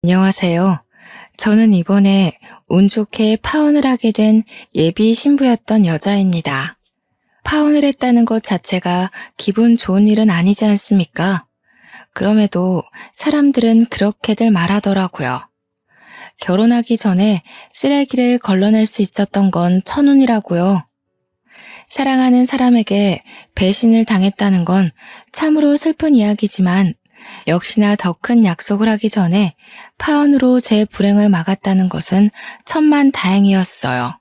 안녕하세요. 저는 이번에 운 좋게 파혼을 하게 된 예비 신부였던 여자입니다. 파혼을 했다는 것 자체가 기분 좋은 일은 아니지 않습니까? 그럼에도 사람들은 그렇게들 말하더라고요. 결혼하기 전에 쓰레기를 걸러낼 수 있었던 건 천운이라고요. 사랑하는 사람에게 배신을 당했다는 건 참으로 슬픈 이야기지만 역시나 더 큰 약속을 하기 전에 파혼으로 제 불행을 막았다는 것은 천만 다행이었어요.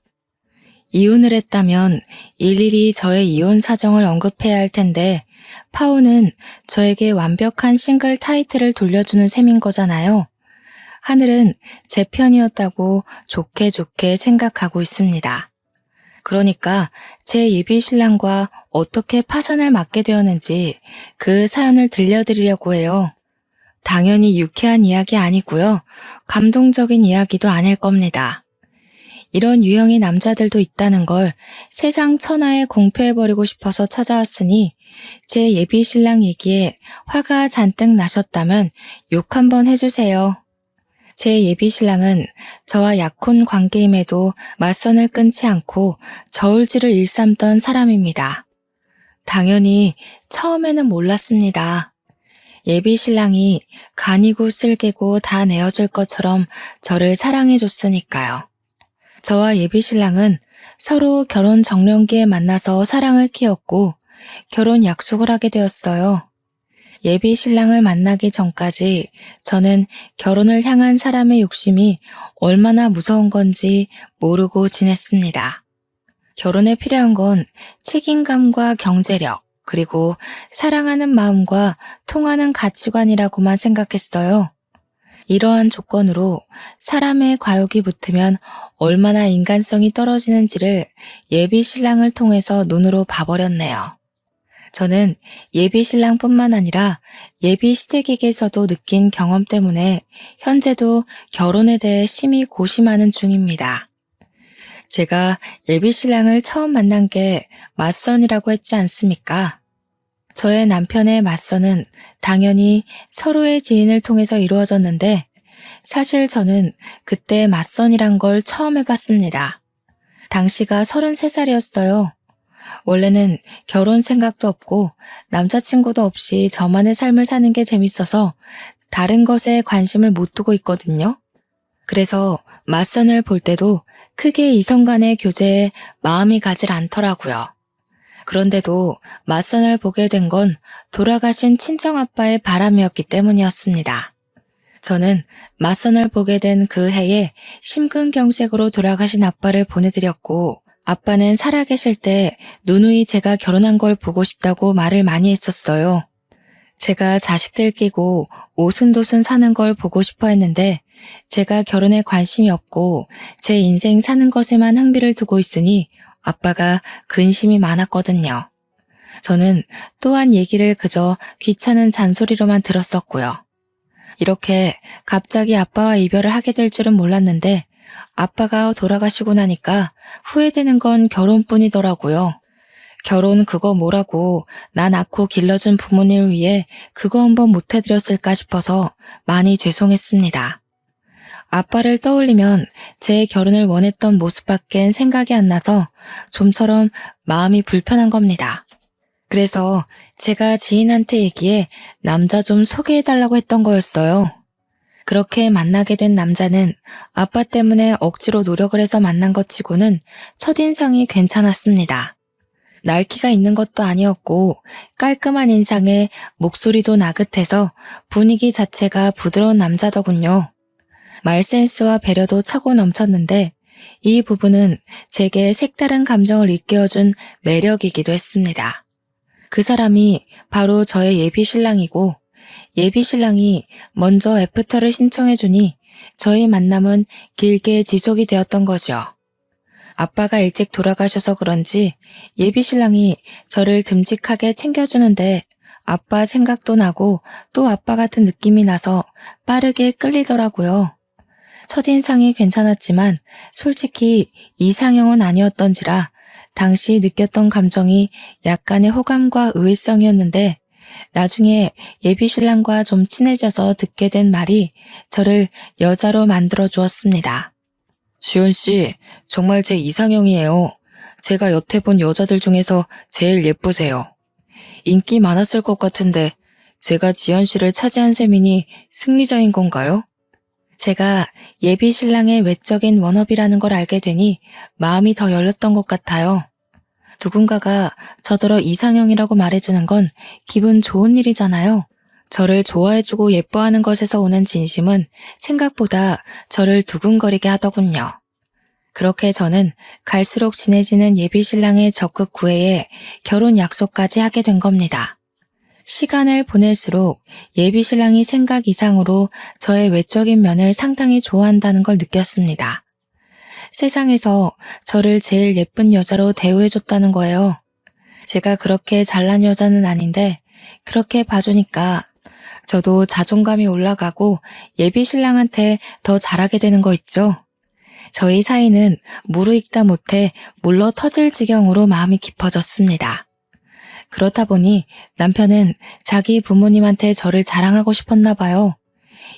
이혼을 했다면 일일이 저의 이혼 사정을 언급해야 할 텐데 파혼은 저에게 완벽한 싱글 타이틀을 돌려주는 셈인 거잖아요. 하늘은 제 편이었다고 좋게 좋게 생각하고 있습니다. 그러니까 제 예비 신랑과 어떻게 파산을 맞게 되었는지 그 사연을 들려드리려고 해요. 당연히 유쾌한 이야기 아니고요. 감동적인 이야기도 아닐 겁니다. 이런 유형의 남자들도 있다는 걸 세상 천하에 공표해버리고 싶어서 찾아왔으니 제 예비 신랑 얘기에 화가 잔뜩 나셨다면 욕 한번 해주세요. 제 예비 신랑은 저와 약혼 관계임에도 맞선을 끊지 않고 저울질을 일삼던 사람입니다. 당연히 처음에는 몰랐습니다. 예비 신랑이 간이고 쓸개고 다 내어줄 것처럼 저를 사랑해줬으니까요. 저와 예비 신랑은 서로 결혼 정년기에 만나서 사랑을 키웠고 결혼 약속을 하게 되었어요. 예비 신랑을 만나기 전까지 저는 결혼을 향한 사람의 욕심이 얼마나 무서운 건지 모르고 지냈습니다. 결혼에 필요한 건 책임감과 경제력, 그리고 사랑하는 마음과 통하는 가치관이라고만 생각했어요. 이러한 조건으로 사람의 과욕이 붙으면 얼마나 인간성이 떨어지는지를 예비 신랑을 통해서 눈으로 봐버렸네요. 저는 예비 신랑뿐만 아니라 예비 시댁에게서도 느낀 경험 때문에 현재도 결혼에 대해 심히 고심하는 중입니다. 제가 예비 신랑을 처음 만난 게 맞선이라고 했지 않습니까? 저의 남편의 맞선은 당연히 서로의 지인을 통해서 이루어졌는데 사실 저는 그때 맞선이란 걸 처음 해봤습니다. 당시가 33살이었어요. 원래는 결혼 생각도 없고 남자친구도 없이 저만의 삶을 사는 게 재밌어서 다른 것에 관심을 못 두고 있거든요. 그래서 맞선을 볼 때도 크게 이성 간의 교제에 마음이 가질 않더라고요. 그런데도 맞선을 보게 된 건 돌아가신 친정아빠의 바람이었기 때문이었습니다. 저는 맞선을 보게 된 그 해에 심근경색으로 돌아가신 아빠를 보내드렸고 아빠는 살아계실 때 누누이 제가 결혼한 걸 보고 싶다고 말을 많이 했었어요. 제가 자식들 끼고 오순도순 사는 걸 보고 싶어 했는데 제가 결혼에 관심이 없고 제 인생 사는 것에만 흥미를 두고 있으니 아빠가 근심이 많았거든요. 저는 또한 얘기를 그저 귀찮은 잔소리로만 들었었고요. 이렇게 갑자기 아빠와 이별을 하게 될 줄은 몰랐는데 아빠가 돌아가시고 나니까 후회되는 건 결혼뿐이더라고요. 결혼 그거 뭐라고 나 낳고 길러준 부모님을 위해 그거 한번 못 해드렸을까 싶어서 많이 죄송했습니다. 아빠를 떠올리면 제 결혼을 원했던 모습밖엔 생각이 안 나서 좀처럼 마음이 불편한 겁니다. 그래서 제가 지인한테 얘기해 남자 좀 소개해달라고 했던 거였어요. 그렇게 만나게 된 남자는 아빠 때문에 억지로 노력을 해서 만난 것 치고는 첫인상이 괜찮았습니다. 날기가 있는 것도 아니었고 깔끔한 인상에 목소리도 나긋해서 분위기 자체가 부드러운 남자더군요. 말센스와 배려도 차고 넘쳤는데 이 부분은 제게 색다른 감정을 일깨워준 매력이기도 했습니다. 그 사람이 바로 저의 예비 신랑이고 예비 신랑이 먼저 애프터를 신청해주니 저희 만남은 길게 지속이 되었던 거죠. 아빠가 일찍 돌아가셔서 그런지 예비 신랑이 저를 듬직하게 챙겨주는데 아빠 생각도 나고 또 아빠 같은 느낌이 나서 빠르게 끌리더라고요. 첫인상이 괜찮았지만 솔직히 이상형은 아니었던지라 당시 느꼈던 감정이 약간의 호감과 의외성이었는데 나중에 예비신랑과 좀 친해져서 듣게 된 말이 저를 여자로 만들어 주었습니다. 주연 씨, 정말 제 이상형이에요. 제가 여태 본 여자들 중에서 제일 예쁘세요. 인기 많았을 것 같은데 제가 지연 씨를 차지한 셈이니 승리자인 건가요? 제가 예비 신랑의 외적인 워너비라는 걸 알게 되니 마음이 더 열렸던 것 같아요. 누군가가 저더러 이상형이라고 말해주는 건 기분 좋은 일이잖아요. 저를 좋아해주고 예뻐하는 것에서 오는 진심은 생각보다 저를 두근거리게 하더군요. 그렇게 저는 갈수록 친해지는 예비 신랑의 적극 구애에 결혼 약속까지 하게 된 겁니다. 시간을 보낼수록 예비 신랑이 생각 이상으로 저의 외적인 면을 상당히 좋아한다는 걸 느꼈습니다. 세상에서 저를 제일 예쁜 여자로 대우해줬다는 거예요. 제가 그렇게 잘난 여자는 아닌데 그렇게 봐주니까 저도 자존감이 올라가고 예비 신랑한테 더 잘하게 되는 거 있죠. 저희 사이는 무르익다 못해 물러 터질 지경으로 마음이 깊어졌습니다. 그렇다 보니 남편은 자기 부모님한테 저를 자랑하고 싶었나 봐요.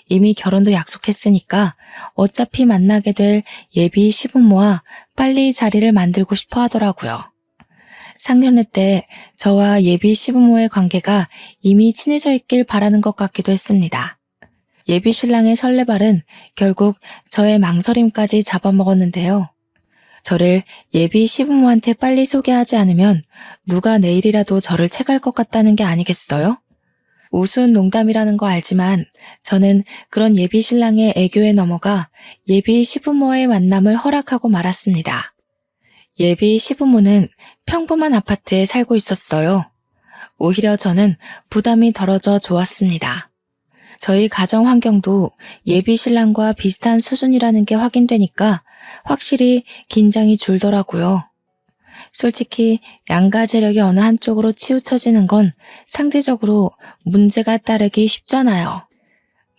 이미 결혼도 약속했으니까 어차피 만나게 될 예비 시부모와 빨리 자리를 만들고 싶어 하더라고요. 상견례 때 저와 예비 시부모의 관계가 이미 친해져 있길 바라는 것 같기도 했습니다. 예비 신랑의 설레발은 결국 저의 망설임까지 잡아먹었는데요. 저를 예비 시부모한테 빨리 소개하지 않으면 누가 내일이라도 저를 채갈 것 같다는 게 아니겠어요? 우스운 농담이라는 거 알지만 저는 그런 예비 신랑의 애교에 넘어가 예비 시부모의 만남을 허락하고 말았습니다. 예비 시부모는 평범한 아파트에 살고 있었어요. 오히려 저는 부담이 덜어져 좋았습니다. 저희 가정 환경도 예비 신랑과 비슷한 수준이라는 게 확인되니까 확실히 긴장이 줄더라고요. 솔직히 양가 재력이 어느 한쪽으로 치우쳐지는 건 상대적으로 문제가 따르기 쉽잖아요.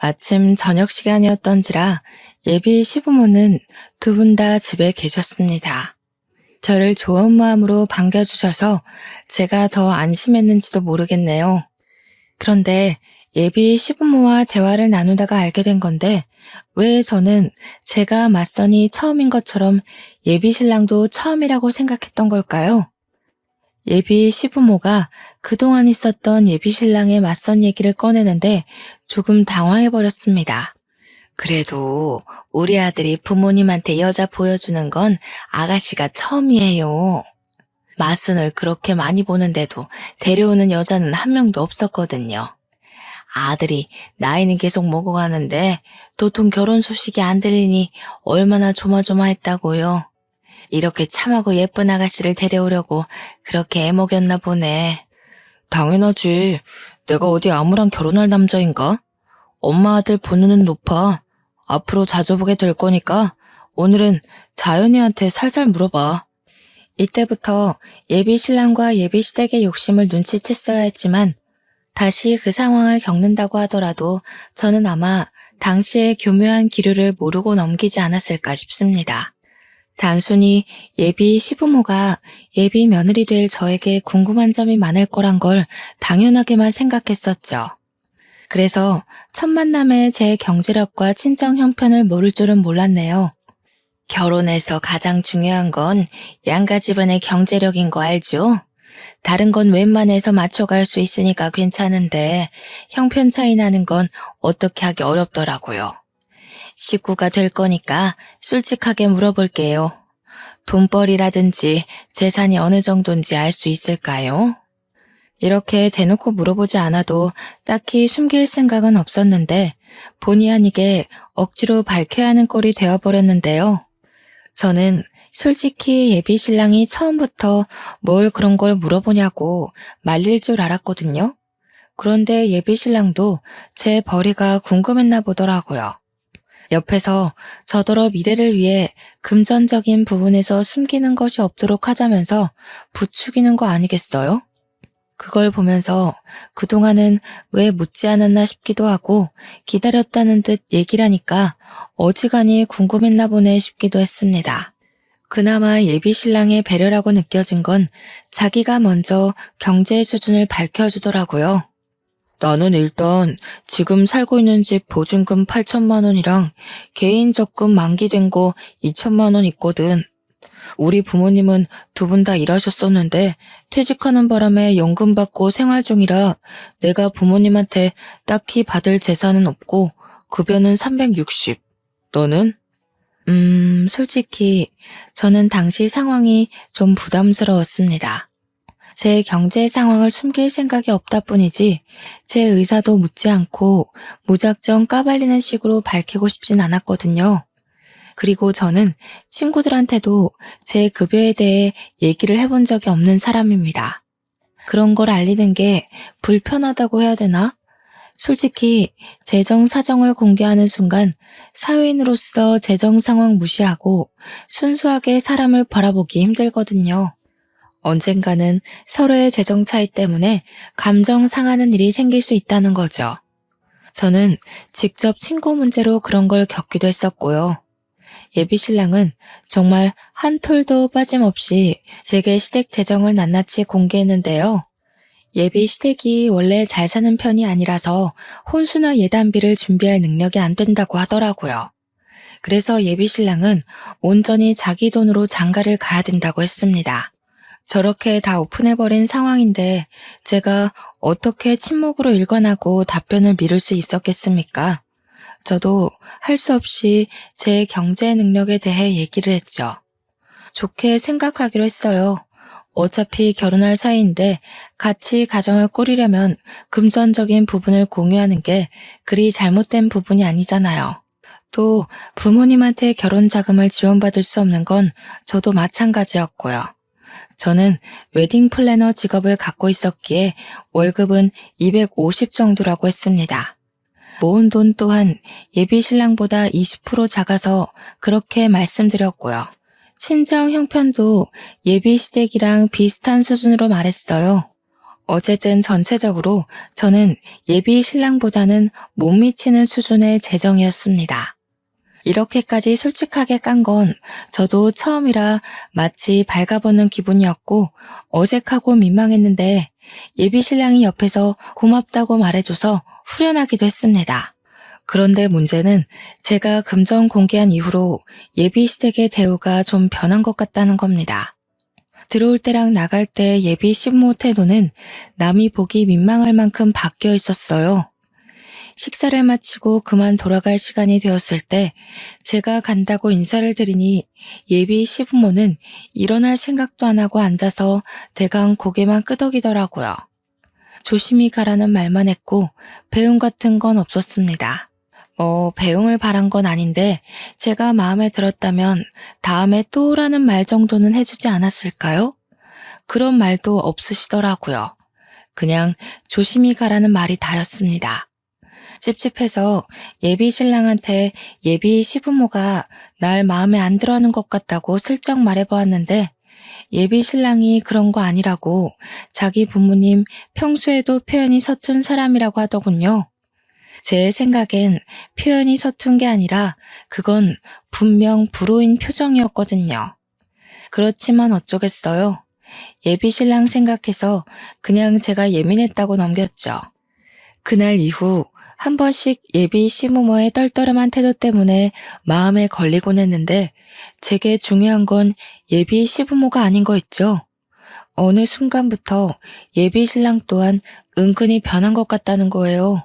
마침 저녁 시간이었던지라 예비 시부모는 두 분 다 집에 계셨습니다. 저를 좋은 마음으로 반겨주셔서 제가 더 안심했는지도 모르겠네요. 그런데 예비 시부모와 대화를 나누다가 알게 된 건데 왜 저는 제가 맞선이 처음인 것처럼 예비 신랑도 처음이라고 생각했던 걸까요? 예비 시부모가 그동안 있었던 예비 신랑의 맞선 얘기를 꺼내는데 조금 당황해버렸습니다. 그래도 우리 아들이 부모님한테 여자 보여주는 건 아가씨가 처음이에요. 맞선을 그렇게 많이 보는데도 데려오는 여자는 한 명도 없었거든요. 아들이 나이는 계속 먹어가는데 도통 결혼 소식이 안 들리니 얼마나 조마조마했다고요. 이렇게 참하고 예쁜 아가씨를 데려오려고 그렇게 애먹였나 보네. 당연하지. 내가 어디 아무랑 결혼할 남자인가? 엄마 아들 본능은 높아. 앞으로 자주 보게 될 거니까 오늘은 자연이한테 살살 물어봐. 이때부터 예비 신랑과 예비 시댁의 욕심을 눈치챘어야 했지만 다시 그 상황을 겪는다고 하더라도 저는 아마 당시의 교묘한 기류를 모르고 넘기지 않았을까 싶습니다. 단순히 예비 시부모가 예비 며느리 될 저에게 궁금한 점이 많을 거란 걸 당연하게만 생각했었죠. 그래서 첫 만남에 제 경제력과 친정 형편을 모를 줄은 몰랐네요. 결혼에서 가장 중요한 건 양가 집안의 경제력인 거 알죠? 다른 건 웬만해서 맞춰갈 수 있으니까 괜찮은데 형편 차이 나는 건 어떻게 하기 어렵더라고요. 식구가 될 거니까 솔직하게 물어볼게요. 돈벌이라든지 재산이 어느 정도인지 알 수 있을까요? 이렇게 대놓고 물어보지 않아도 딱히 숨길 생각은 없었는데 본의 아니게 억지로 밝혀야 하는 꼴이 되어버렸는데요. 저는 솔직히 예비 신랑이 처음부터 뭘 그런 걸 물어보냐고 말릴 줄 알았거든요. 그런데 예비 신랑도 제 벌이가 궁금했나 보더라고요. 옆에서 저더러 미래를 위해 금전적인 부분에서 숨기는 것이 없도록 하자면서 부추기는 거 아니겠어요? 그걸 보면서 그동안은 왜 묻지 않았나 싶기도 하고 기다렸다는 듯 얘기를 하니까 어지간히 궁금했나 보네 싶기도 했습니다. 그나마 예비 신랑의 배려라고 느껴진 건 자기가 먼저 경제 수준을 밝혀주더라고요. 나는 일단 지금 살고 있는 집 보증금 8천만 원이랑 개인 적금 만기된 거 2천만 원 있거든. 우리 부모님은 두 분 다 일하셨었는데 퇴직하는 바람에 연금 받고 생활 중이라 내가 부모님한테 딱히 받을 재산은 없고 급여는 360. 너는? 솔직히 저는 당시 상황이 좀 부담스러웠습니다. 제 경제 상황을 숨길 생각이 없다 뿐이지 제 의사도 묻지 않고 무작정 까발리는 식으로 밝히고 싶진 않았거든요. 그리고 저는 친구들한테도 제 급여에 대해 얘기를 해본 적이 없는 사람입니다. 그런 걸 알리는 게 불편하다고 해야 되나? 솔직히 재정 사정을 공개하는 순간 사회인으로서 재정 상황 무시하고 순수하게 사람을 바라보기 힘들거든요. 언젠가는 서로의 재정 차이 때문에 감정 상하는 일이 생길 수 있다는 거죠. 저는 직접 친구 문제로 그런 걸 겪기도 했었고요. 예비 신랑은 정말 한 톨도 빠짐없이 제게 시댁 재정을 낱낱이 공개했는데요. 예비 시댁이 원래 잘 사는 편이 아니라서 혼수나 예단비를 준비할 능력이 안 된다고 하더라고요. 그래서 예비 신랑은 온전히 자기 돈으로 장가를 가야 된다고 했습니다. 저렇게 다 오픈해버린 상황인데 제가 어떻게 침묵으로 일관하고 답변을 미룰 수 있었겠습니까? 저도 할 수 없이 제 경제 능력에 대해 얘기를 했죠. 좋게 생각하기로 했어요. 어차피 결혼할 사이인데 같이 가정을 꾸리려면 금전적인 부분을 공유하는 게 그리 잘못된 부분이 아니잖아요. 또 부모님한테 결혼 자금을 지원받을 수 없는 건 저도 마찬가지였고요. 저는 웨딩 플래너 직업을 갖고 있었기에 월급은 250 정도라고 했습니다. 모은 돈 또한 예비 신랑보다 20% 작아서 그렇게 말씀드렸고요. 친정 형편도 예비 시댁이랑 비슷한 수준으로 말했어요. 어쨌든 전체적으로 저는 예비 신랑보다는 못 미치는 수준의 재정이었습니다. 이렇게까지 솔직하게 깐 건 저도 처음이라 마치 발가벗는 기분이었고 어색하고 민망했는데 예비 신랑이 옆에서 고맙다고 말해줘서 후련하기도 했습니다. 그런데 문제는 제가 금전 공개한 이후로 예비 시댁의 대우가 좀 변한 것 같다는 겁니다. 들어올 때랑 나갈 때 예비 신부 태도는 남이 보기 민망할 만큼 바뀌어 있었어요. 식사를 마치고 그만 돌아갈 시간이 되었을 때 제가 간다고 인사를 드리니 예비 시부모는 일어날 생각도 안 하고 앉아서 대강 고개만 끄덕이더라고요. 조심히 가라는 말만 했고 배웅 같은 건 없었습니다. 배웅을 바란 건 아닌데 제가 마음에 들었다면 다음에 또 오라는 말 정도는 해주지 않았을까요? 그런 말도 없으시더라고요. 그냥 조심히 가라는 말이 다였습니다. 찝찝해서 예비 신랑한테 예비 시부모가 날 마음에 안 들어하는 것 같다고 슬쩍 말해보았는데 예비 신랑이 그런 거 아니라고 자기 부모님 평소에도 표현이 서툰 사람이라고 하더군요. 제 생각엔 표현이 서툰 게 아니라 그건 분명 불호인 표정이었거든요. 그렇지만 어쩌겠어요. 예비 신랑 생각해서 그냥 제가 예민했다고 넘겼죠. 그날 이후 한 번씩 예비 시부모의 떨떠름한 태도 때문에 마음에 걸리곤 했는데 제게 중요한 건 예비 시부모가 아닌 거 있죠. 어느 순간부터 예비 신랑 또한 은근히 변한 것 같다는 거예요.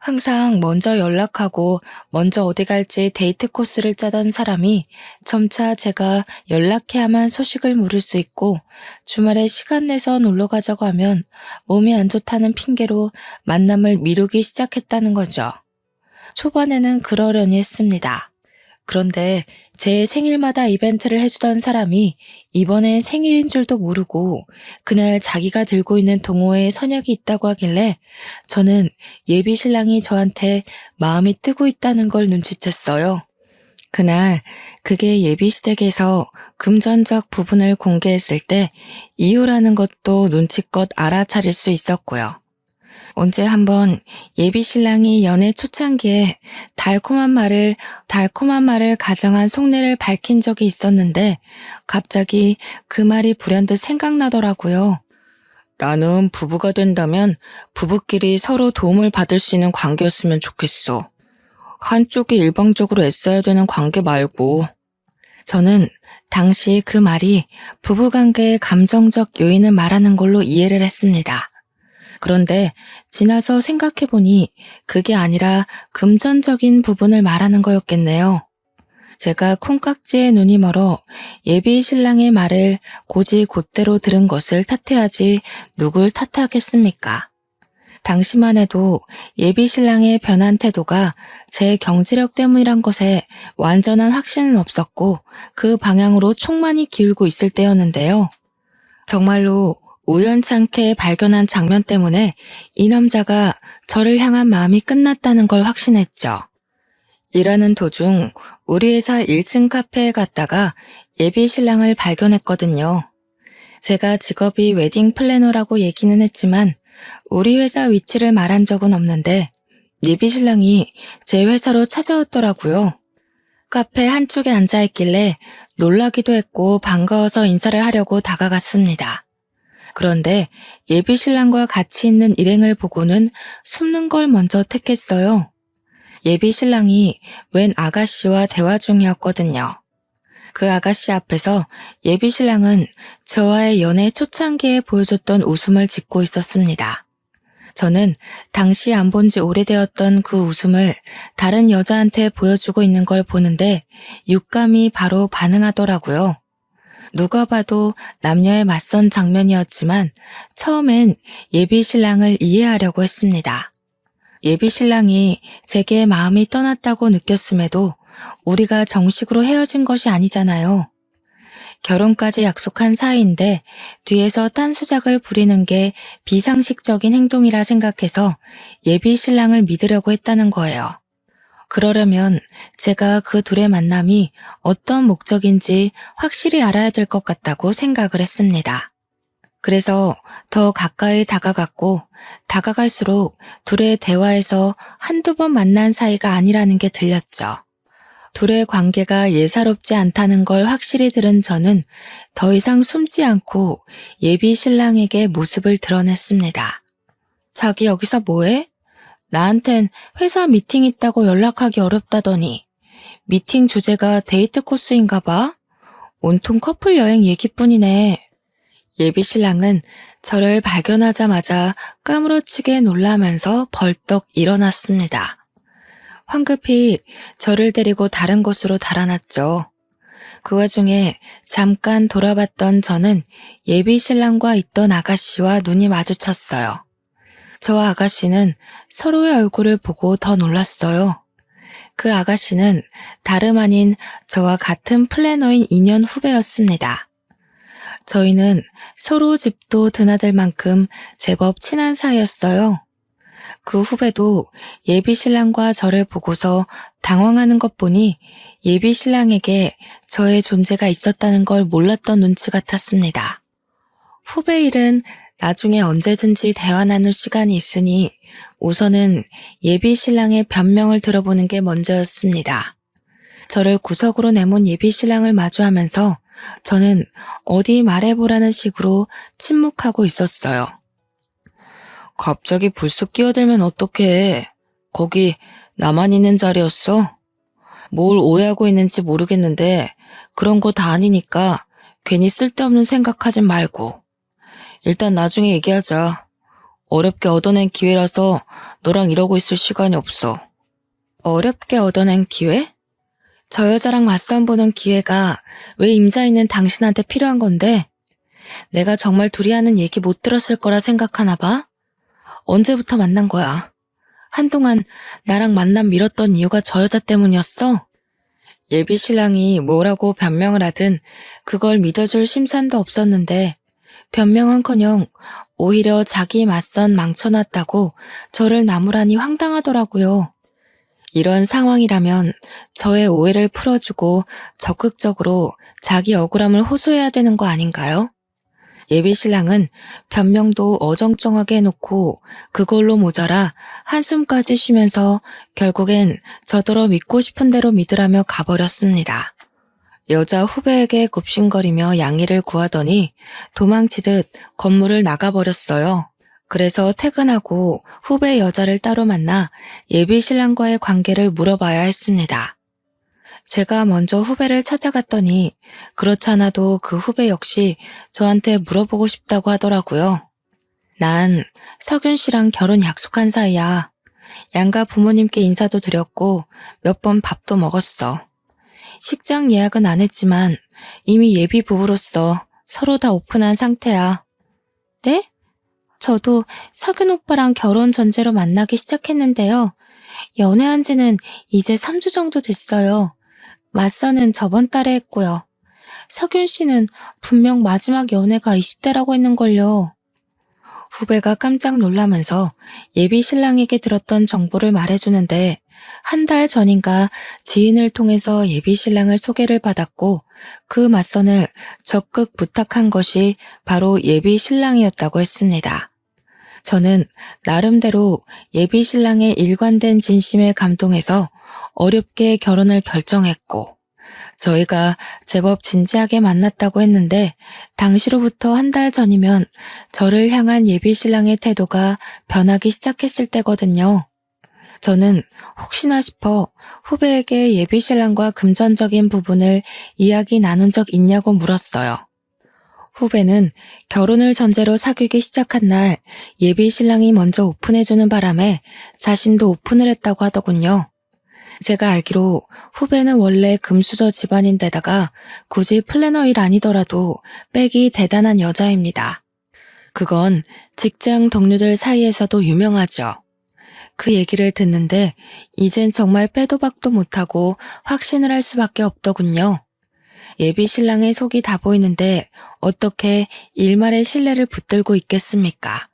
항상 먼저 연락하고 먼저 어디 갈지 데이트 코스를 짜던 사람이 점차 제가 연락해야만 소식을 물을 수 있고 주말에 시간 내서 놀러 가자고 하면 몸이 안 좋다는 핑계로 만남을 미루기 시작했다는 거죠. 초반에는 그러려니 했습니다. 그런데 제 생일마다 이벤트를 해주던 사람이 이번엔 생일인 줄도 모르고 그날 자기가 들고 있는 동호회에 선약이 있다고 하길래 저는 예비 신랑이 저한테 마음이 뜨고 있다는 걸 눈치챘어요. 그날 그게 예비 시댁에서 금전적 부분을 공개했을 때 이유라는 것도 눈치껏 알아차릴 수 있었고요. 언제 한번 예비 신랑이 연애 초창기에 달콤한 말을 가정한 속내를 밝힌 적이 있었는데 갑자기 그 말이 불현듯 생각나더라고요. 나는 부부가 된다면 부부끼리 서로 도움을 받을 수 있는 관계였으면 좋겠어. 한쪽이 일방적으로 애써야 되는 관계 말고. 저는 당시 그 말이 부부관계의 감정적 요인을 말하는 걸로 이해를 했습니다. 그런데 지나서 생각해보니 그게 아니라 금전적인 부분을 말하는 거였겠네요. 제가 콩깍지에 눈이 멀어 예비 신랑의 말을 곧이곧대로 들은 것을 탓해야지 누굴 탓하겠습니까? 당시만 해도 예비 신랑의 변한 태도가 제 경제력 때문이란 것에 완전한 확신은 없었고 그 방향으로 촉만이 기울고 있을 때였는데요. 정말로 우연찮게 발견한 장면 때문에 이 남자가 저를 향한 마음이 끝났다는 걸 확신했죠. 일하는 도중 우리 회사 1층 카페에 갔다가 예비 신랑을 발견했거든요. 제가 직업이 웨딩 플래너라고 얘기는 했지만 우리 회사 위치를 말한 적은 없는데 예비 신랑이 제 회사로 찾아왔더라고요. 카페 한쪽에 앉아있길래 놀라기도 했고 반가워서 인사를 하려고 다가갔습니다. 그런데 예비 신랑과 같이 있는 일행을 보고는 숨는 걸 먼저 택했어요. 예비 신랑이 웬 아가씨와 대화 중이었거든요. 그 아가씨 앞에서 예비 신랑은 저와의 연애 초창기에 보여줬던 웃음을 짓고 있었습니다. 저는 당시 안 본 지 오래되었던 그 웃음을 다른 여자한테 보여주고 있는 걸 보는데 육감이 바로 반응하더라고요. 누가 봐도 남녀의 맞선 장면이었지만 처음엔 예비 신랑을 이해하려고 했습니다. 예비 신랑이 제게 마음이 떠났다고 느꼈음에도 우리가 정식으로 헤어진 것이 아니잖아요. 결혼까지 약속한 사이인데 뒤에서 딴수작을 부리는 게 비상식적인 행동이라 생각해서 예비 신랑을 믿으려고 했다는 거예요. 그러려면 제가 그 둘의 만남이 어떤 목적인지 확실히 알아야 될 것 같다고 생각을 했습니다. 그래서 더 가까이 다가갔고 다가갈수록 둘의 대화에서 한두 번 만난 사이가 아니라는 게 들렸죠. 둘의 관계가 예사롭지 않다는 걸 확실히 들은 저는 더 이상 숨지 않고 예비 신랑에게 모습을 드러냈습니다. 자기 여기서 뭐해? 나한텐 회사 미팅 있다고 연락하기 어렵다더니 미팅 주제가 데이트 코스인가 봐? 온통 커플 여행 얘기뿐이네. 예비 신랑은 저를 발견하자마자 까무러치게 놀라면서 벌떡 일어났습니다. 황급히 저를 데리고 다른 곳으로 달아났죠. 그 와중에 잠깐 돌아봤던 저는 예비 신랑과 있던 아가씨와 눈이 마주쳤어요. 저와 아가씨는 서로의 얼굴을 보고 더 놀랐어요. 그 아가씨는 다름 아닌 저와 같은 플래너인 2년 후배였습니다. 저희는 서로 집도 드나들 만큼 제법 친한 사이였어요. 그 후배도 예비 신랑과 저를 보고서 당황하는 것 보니 예비 신랑에게 저의 존재가 있었다는 걸 몰랐던 눈치 같았습니다. 후배 일은 나중에 언제든지 대화 나눌 시간이 있으니 우선은 예비 신랑의 변명을 들어보는 게 먼저였습니다. 저를 구석으로 내몬 예비 신랑을 마주하면서 저는 어디 말해보라는 식으로 침묵하고 있었어요. 갑자기 불쑥 끼어들면 어떡해. 거기 나만 있는 자리였어? 뭘 오해하고 있는지 모르겠는데 그런 거 다 아니니까 괜히 쓸데없는 생각하진 말고. 일단 나중에 얘기하자. 어렵게 얻어낸 기회라서 너랑 이러고 있을 시간이 없어. 어렵게 얻어낸 기회? 저 여자랑 맞선 보는 기회가 왜 임자 있는 당신한테 필요한 건데? 내가 정말 둘이 하는 얘기 못 들었을 거라 생각하나 봐? 언제부터 만난 거야? 한동안 나랑 만남 미뤘던 이유가 저 여자 때문이었어? 예비 신랑이 뭐라고 변명을 하든 그걸 믿어줄 심산도 없었는데 변명은커녕 오히려 자기 맞선 망쳐놨다고 저를 나무라니 황당하더라고요. 이런 상황이라면 저의 오해를 풀어주고 적극적으로 자기 억울함을 호소해야 되는 거 아닌가요? 예비 신랑은 변명도 어정쩡하게 해놓고 그걸로 모자라 한숨까지 쉬면서 결국엔 저더러 믿고 싶은 대로 믿으라며 가버렸습니다. 여자 후배에게 굽신거리며 양해를 구하더니 도망치듯 건물을 나가버렸어요. 그래서 퇴근하고 후배 여자를 따로 만나 예비 신랑과의 관계를 물어봐야 했습니다. 제가 먼저 후배를 찾아갔더니 그렇잖아도 그 후배 역시 저한테 물어보고 싶다고 하더라고요. 난 석윤 씨랑 결혼 약속한 사이야. 양가 부모님께 인사도 드렸고 몇 번 밥도 먹었어. 식장 예약은 안 했지만 이미 예비 부부로서 서로 다 오픈한 상태야. 네? 저도 석윤 오빠랑 결혼 전제로 만나기 시작했는데요. 연애한 지는 이제 3주 정도 됐어요. 맞선은 저번 달에 했고요. 석윤 씨는 분명 마지막 연애가 20대라고 했는걸요. 후배가 깜짝 놀라면서 예비 신랑에게 들었던 정보를 말해주는데 한 달 전인가 지인을 통해서 예비 신랑을 소개를 받았고 그 맞선을 적극 부탁한 것이 바로 예비 신랑이었다고 했습니다. 저는 나름대로 예비 신랑의 일관된 진심에 감동해서 어렵게 결혼을 결정했고 저희가 제법 진지하게 만났다고 했는데 당시로부터 한 달 전이면 저를 향한 예비 신랑의 태도가 변하기 시작했을 때거든요. 저는 혹시나 싶어 후배에게 예비 신랑과 금전적인 부분을 이야기 나눈 적 있냐고 물었어요. 후배는 결혼을 전제로 사귀기 시작한 날 예비 신랑이 먼저 오픈해주는 바람에 자신도 오픈을 했다고 하더군요. 제가 알기로 후배는 원래 금수저 집안인데다가 굳이 플래너일 아니더라도 백이 대단한 여자입니다. 그건 직장 동료들 사이에서도 유명하죠. 그 얘기를 듣는데 이젠 정말 빼도 박도 못하고 확신을 할 수밖에 없더군요. 예비 신랑의 속이 다 보이는데 어떻게 일말의 신뢰를 붙들고 있겠습니까?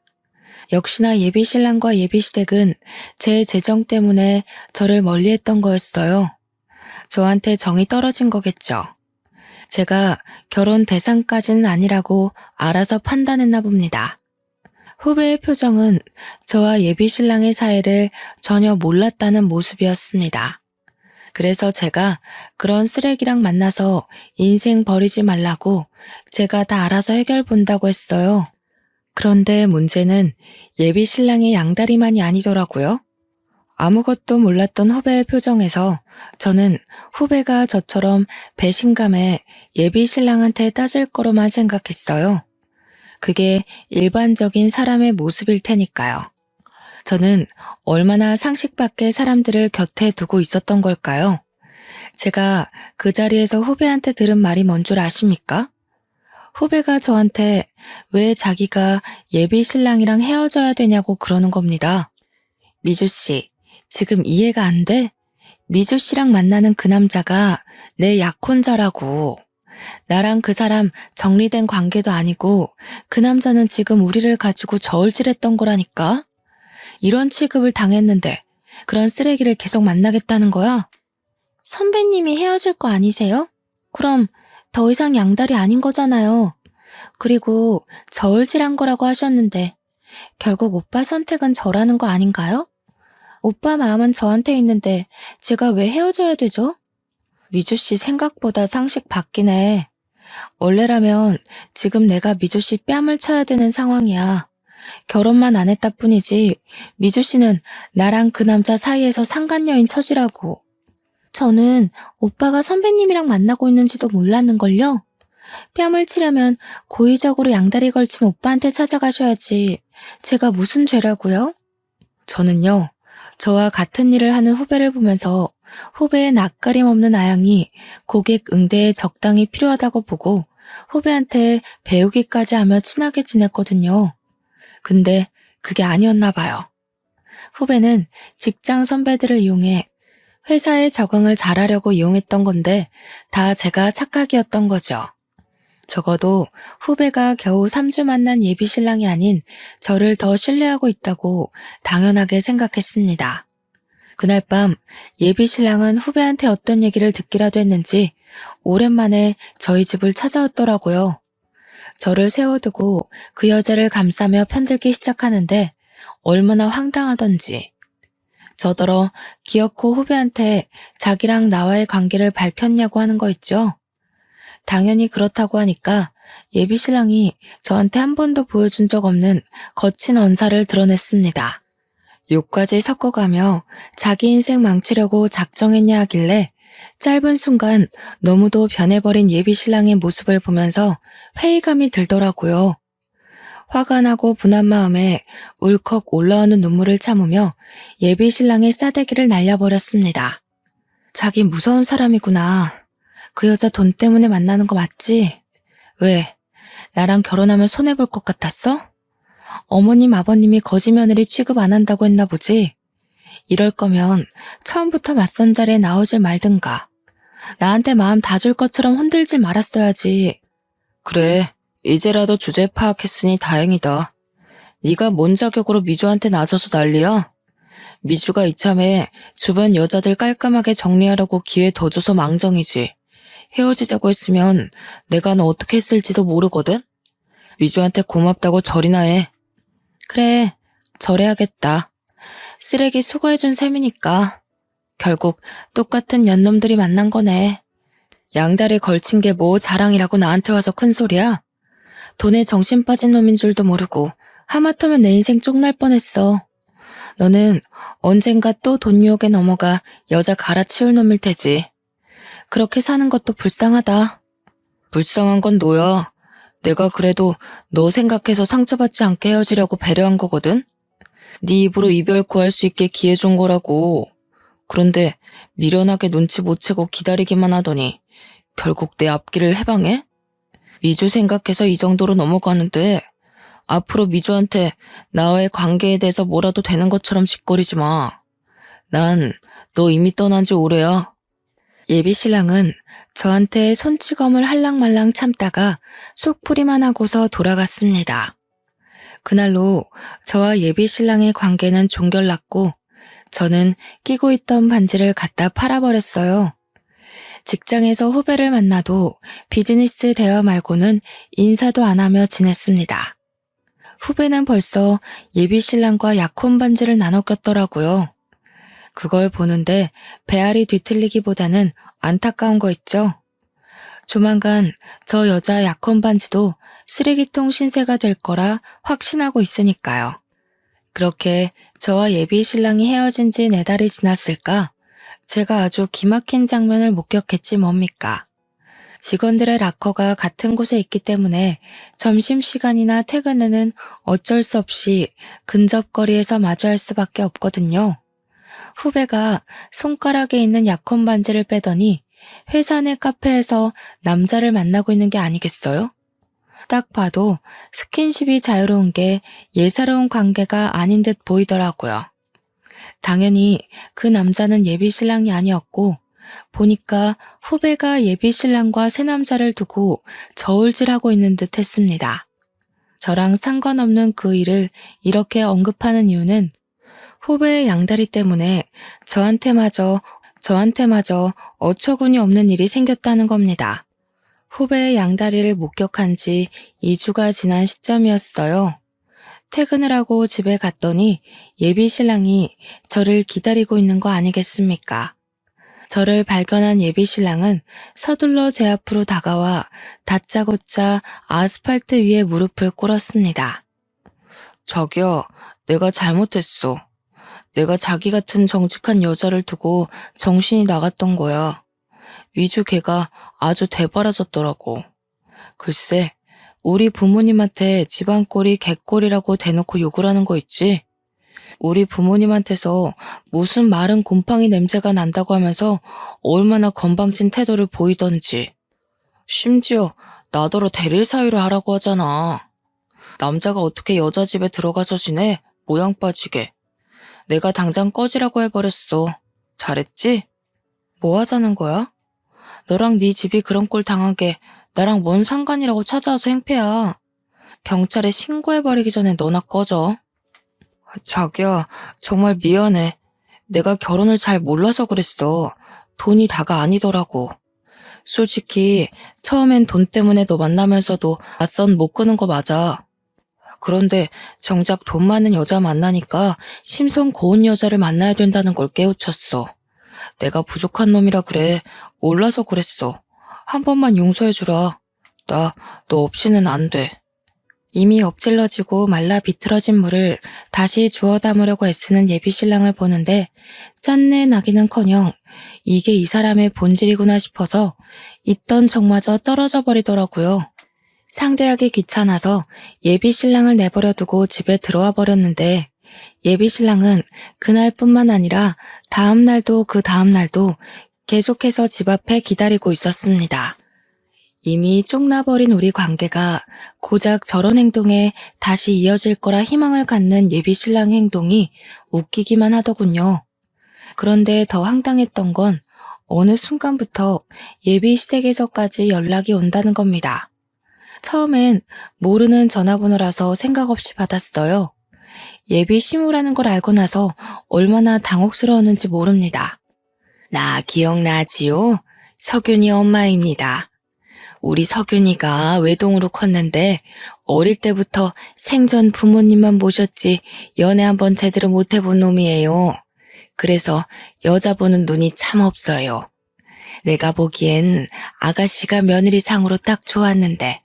역시나 예비 신랑과 예비 시댁은 제 재정 때문에 저를 멀리했던 거였어요. 저한테 정이 떨어진 거겠죠. 제가 결혼 대상까지는 아니라고 알아서 판단했나 봅니다. 후배의 표정은 저와 예비 신랑의 사이를 전혀 몰랐다는 모습이었습니다. 그래서 제가 그런 쓰레기랑 만나서 인생 버리지 말라고 제가 다 알아서 해결 본다고 했어요. 그런데 문제는 예비 신랑의 양다리만이 아니더라고요. 아무것도 몰랐던 후배의 표정에서 저는 후배가 저처럼 배신감에 예비 신랑한테 따질 거로만 생각했어요. 그게 일반적인 사람의 모습일 테니까요. 저는 얼마나 상식 밖의 사람들을 곁에 두고 있었던 걸까요? 제가 그 자리에서 후배한테 들은 말이 뭔 줄 아십니까? 후배가 저한테 왜 자기가 예비 신랑이랑 헤어져야 되냐고 그러는 겁니다. 미주 씨, 지금 이해가 안 돼? 미주 씨랑 만나는 그 남자가 내 약혼자라고. 나랑 그 사람 정리된 관계도 아니고 그 남자는 지금 우리를 가지고 저울질했던 거라니까? 이런 취급을 당했는데 그런 쓰레기를 계속 만나겠다는 거야? 선배님이 헤어질 거 아니세요? 그럼 더 이상 양다리 아닌 거잖아요. 그리고 저울질한 거라고 하셨는데 결국 오빠 선택은 저라는 거 아닌가요? 오빠 마음은 저한테 있는데 제가 왜 헤어져야 되죠? 미주 씨 생각보다 상식 바뀌네. 원래라면 지금 내가 미주 씨 뺨을 쳐야 되는 상황이야. 결혼만 안 했다 뿐이지 미주 씨는 나랑 그 남자 사이에서 상간녀인 처지라고. 저는 오빠가 선배님이랑 만나고 있는지도 몰랐는걸요. 뺨을 치려면 고의적으로 양다리 걸친 오빠한테 찾아가셔야지. 제가 무슨 죄라고요? 저는요, 저와 같은 일을 하는 후배를 보면서 후배의 낯가림 없는 아양이 고객 응대에 적당히 필요하다고 보고 후배한테 배우기까지 하며 친하게 지냈거든요. 근데 그게 아니었나 봐요. 후배는 직장 선배들을 이용해 회사에 적응을 잘하려고 이용했던 건데 다 제가 착각이었던 거죠. 적어도 후배가 겨우 3주 만난 예비 신랑이 아닌 저를 더 신뢰하고 있다고 당연하게 생각했습니다. 그날 밤 예비 신랑은 후배한테 어떤 얘기를 듣기라도 했는지 오랜만에 저희 집을 찾아왔더라고요. 저를 세워두고 그 여자를 감싸며 편들기 시작하는데 얼마나 황당하던지. 저더러 기어코 후배한테 자기랑 나와의 관계를 밝혔냐고 하는 거 있죠. 당연히 그렇다고 하니까 예비신랑이 저한테 한 번도 보여준 적 없는 거친 언사를 드러냈습니다. 욕까지 섞어가며 자기 인생 망치려고 작정했냐 하길래 짧은 순간 너무도 변해버린 예비신랑의 모습을 보면서 회의감이 들더라고요. 화가 나고 분한 마음에 울컥 올라오는 눈물을 참으며 예비신랑의 싸대기를 날려버렸습니다. 자기 무서운 사람이구나. 그 여자 돈 때문에 만나는 거 맞지? 왜? 나랑 결혼하면 손해볼 것 같았어? 어머님 아버님이 거지 며느리 취급 안 한다고 했나 보지? 이럴 거면 처음부터 맞선 자리에 나오질 말든가. 나한테 마음 다 줄 것처럼 흔들질 말았어야지. 그래, 이제라도 주제 파악했으니 다행이다. 네가 뭔 자격으로 미주한테 나서서 난리야? 미주가 이참에 주변 여자들 깔끔하게 정리하려고 기회 더 줘서 망정이지. 헤어지자고 했으면 내가 너 어떻게 했을지도 모르거든? 미주한테 고맙다고 절이나 해. 그래, 절해야겠다. 쓰레기 수거해준 셈이니까. 결국 똑같은 년놈들이 만난 거네. 양다리 걸친 게 뭐 자랑이라고 나한테 와서 큰 소리야? 돈에 정신 빠진 놈인 줄도 모르고 하마터면 내 인생 쪽날 뻔했어. 너는 언젠가 또 돈 유혹에 넘어가 여자 갈아치울 놈일 테지. 그렇게 사는 것도 불쌍하다. 불쌍한 건 너야. 내가 그래도 너 생각해서 상처받지 않게 헤어지려고 배려한 거거든? 네 입으로 이별 구할 수 있게 기회 준 거라고. 그런데 미련하게 눈치 못 채고 기다리기만 하더니 결국 내 앞길을 해방해? 미주 생각해서 이 정도로 넘어가는데 앞으로 미주한테 나와의 관계에 대해서 뭐라도 되는 것처럼 짓거리지 마. 난 너 이미 떠난 지 오래야. 예비신랑은 저한테 손찌검을 할랑말랑 참다가 속풀이만 하고서 돌아갔습니다. 그날로 저와 예비신랑의 관계는 종결났고 저는 끼고 있던 반지를 갖다 팔아버렸어요. 직장에서 후배를 만나도 비즈니스 대화 말고는 인사도 안 하며 지냈습니다. 후배는 벌써 예비신랑과 약혼 반지를 나눠 꼈더라고요. 그걸 보는데 배알이 뒤틀리기보다는 안타까운 거 있죠. 조만간 저 여자 약혼 반지도 쓰레기통 신세가 될 거라 확신하고 있으니까요. 그렇게 저와 예비신랑이 헤어진 지 4달이 지났을까? 제가 아주 기막힌 장면을 목격했지 뭡니까? 직원들의 락커가 같은 곳에 있기 때문에 점심시간이나 퇴근 후는 어쩔 수 없이 근접거리에서 마주할 수밖에 없거든요. 후배가 손가락에 있는 약혼 반지를 빼더니 회사 내 카페에서 남자를 만나고 있는 게 아니겠어요? 딱 봐도 스킨십이 자유로운 게 예사로운 관계가 아닌 듯 보이더라고요. 당연히 그 남자는 예비신랑이 아니었고 보니까 후배가 예비신랑과 새 남자를 두고 저울질하고 있는 듯 했습니다. 저랑 상관없는 그 일을 이렇게 언급하는 이유는 후배의 양다리 때문에 저한테마저 어처구니 없는 일이 생겼다는 겁니다. 후배의 양다리를 목격한 지 2주가 지난 시점이었어요. 퇴근을 하고 집에 갔더니 예비신랑이 저를 기다리고 있는 거 아니겠습니까? 저를 발견한 예비신랑은 서둘러 제 앞으로 다가와 다짜고짜 아스팔트 위에 무릎을 꿇었습니다. 자기야, 내가 잘못했어. 내가 자기 같은 정직한 여자를 두고 정신이 나갔던 거야. 미주 걔가 아주 대바라졌더라고. 글쎄, 우리 부모님한테 집안꼴이 개꼴이라고 대놓고 욕을 하는 거 있지? 우리 부모님한테서 무슨 마른 곰팡이 냄새가 난다고 하면서 얼마나 건방진 태도를 보이던지. 심지어 나더러 대릴 사유를 하라고 하잖아. 남자가 어떻게 여자 집에 들어가서 지내? 모양 빠지게. 내가 당장 꺼지라고 해버렸어. 잘했지? 뭐 하자는 거야? 너랑 네 집이 그런 꼴 당하게 나랑 뭔 상관이라고 찾아와서 행패야. 경찰에 신고해버리기 전에 너나 꺼져. 자기야, 정말 미안해. 내가 결혼을 잘 몰라서 그랬어. 돈이 다가 아니더라고. 솔직히 처음엔 돈 때문에 너 만나면서도 맞선 못 끄는 거 맞아. 그런데 정작 돈 많은 여자 만나니까 심성 고운 여자를 만나야 된다는 걸 깨우쳤어. 내가 부족한 놈이라 그래. 몰라서 그랬어. 한 번만 용서해주라. 나 너 없이는 안 돼. 이미 엎질러지고 말라 비틀어진 물을 다시 주워 담으려고 애쓰는 예비신랑을 보는데 짠내 나기는커녕 이게 이 사람의 본질이구나 싶어서 있던 정마저 떨어져 버리더라고요. 상대하기 귀찮아서 예비신랑을 내버려 두고 집에 들어와 버렸는데 예비신랑은 그날뿐만 아니라 다음 날도 그 다음 날도 계속해서 집 앞에 기다리고 있었습니다. 이미 쪽나버린 우리 관계가 고작 저런 행동에 다시 이어질 거라 희망을 갖는 예비신랑의 행동이 웃기기만 하더군요. 그런데 더 황당했던 건 어느 순간부터 예비시댁에서까지 연락이 온다는 겁니다. 처음엔 모르는 전화번호라서 생각 없이 받았어요. 예비 시무라는 걸 알고 나서 얼마나 당혹스러웠는지 모릅니다. 나 기억나지요? 석윤이 엄마입니다. 우리 석윤이가 외동으로 컸는데 어릴 때부터 생전 부모님만 모셨지 연애 한번 제대로 못 해본 놈이에요. 그래서 여자 보는 눈이 참 없어요. 내가 보기엔 아가씨가 며느리상으로 딱 좋았는데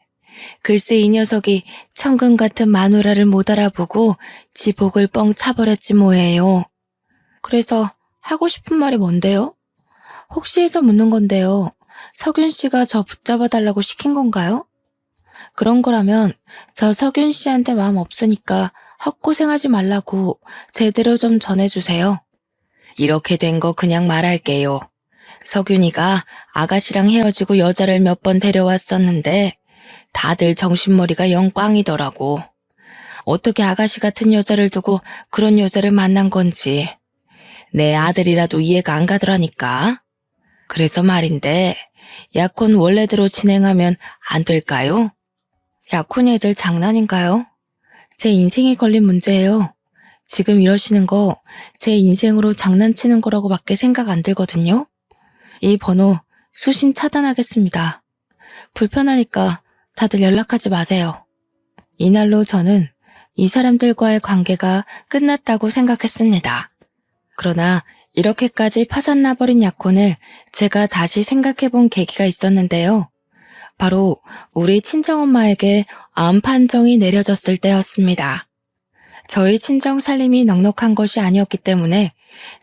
글쎄 이 녀석이 천금 같은 마누라를 못 알아보고 지 복을 뻥 차버렸지 뭐예요. 그래서 하고 싶은 말이 뭔데요? 혹시 해서 묻는 건데요. 석윤 씨가 저 붙잡아 달라고 시킨 건가요? 그런 거라면 저 석윤 씨한테 마음 없으니까 헛고생하지 말라고 제대로 좀 전해주세요. 이렇게 된 거 그냥 말할게요. 석윤이가 아가씨랑 헤어지고 여자를 몇 번 데려왔었는데 다들 정신머리가 영 꽝이더라고. 어떻게 아가씨 같은 여자를 두고 그런 여자를 만난 건지 내 아들이라도 이해가 안 가더라니까. 그래서 말인데 약혼 원래대로 진행하면 안 될까요? 약혼 애들 장난인가요? 제 인생에 걸린 문제예요. 지금 이러시는 거 제 인생으로 장난치는 거라고 밖에 생각 안 들거든요. 이 번호 수신 차단하겠습니다. 불편하니까 다들 연락하지 마세요. 이날로 저는 이 사람들과의 관계가 끝났다고 생각했습니다. 그러나 이렇게까지 파산나버린 약혼을 제가 다시 생각해본 계기가 있었는데요. 바로 우리 친정엄마에게 암 판정이 내려졌을 때였습니다. 저희 친정 살림이 넉넉한 것이 아니었기 때문에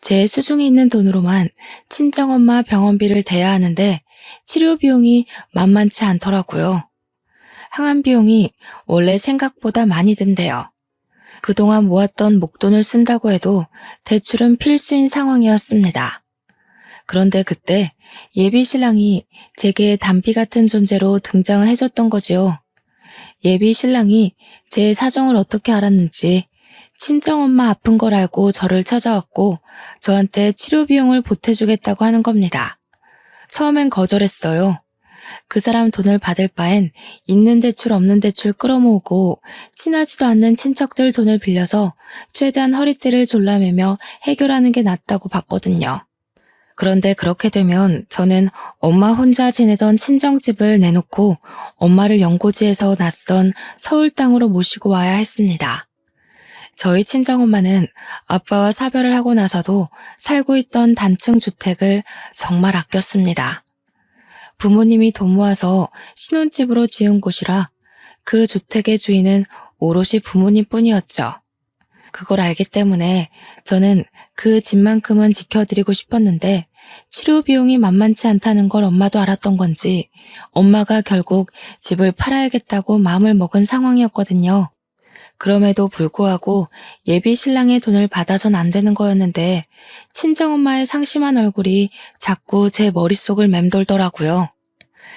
제 수중에 있는 돈으로만 친정엄마 병원비를 대야 하는데 치료 비용이 만만치 않더라고요. 항암 비용이 원래 생각보다 많이 든대요. 그동안 모았던 목돈을 쓴다고 해도 대출은 필수인 상황이었습니다. 그런데 그때 예비신랑이 제게 단비 같은 존재로 등장을 해줬던 거지요. 예비신랑이 제 사정을 어떻게 알았는지 친정엄마 아픈 걸 알고 저를 찾아왔고 저한테 치료 비용을 보태주겠다고 하는 겁니다. 처음엔 거절했어요. 그 사람 돈을 받을 바엔 있는 대출 없는 대출 끌어모으고 친하지도 않는 친척들 돈을 빌려서 최대한 허리띠를 졸라매며 해결하는 게 낫다고 봤거든요. 그런데 그렇게 되면 저는 엄마 혼자 지내던 친정집을 내놓고 엄마를 연고지에서 낯선 서울 땅으로 모시고 와야 했습니다. 저희 친정엄마는 아빠와 사별을 하고 나서도 살고 있던 단층 주택을 정말 아꼈습니다. 부모님이 돈 모아서 신혼집으로 지은 곳이라 그 주택의 주인은 오롯이 부모님뿐이었죠. 그걸 알기 때문에 저는 그 집만큼은 지켜드리고 싶었는데 치료 비용이 만만치 않다는 걸 엄마도 알았던 건지 엄마가 결국 집을 팔아야겠다고 마음을 먹은 상황이었거든요. 그럼에도 불구하고 예비 신랑의 돈을 받아선 안 되는 거였는데 친정엄마의 상심한 얼굴이 자꾸 제 머릿속을 맴돌더라고요.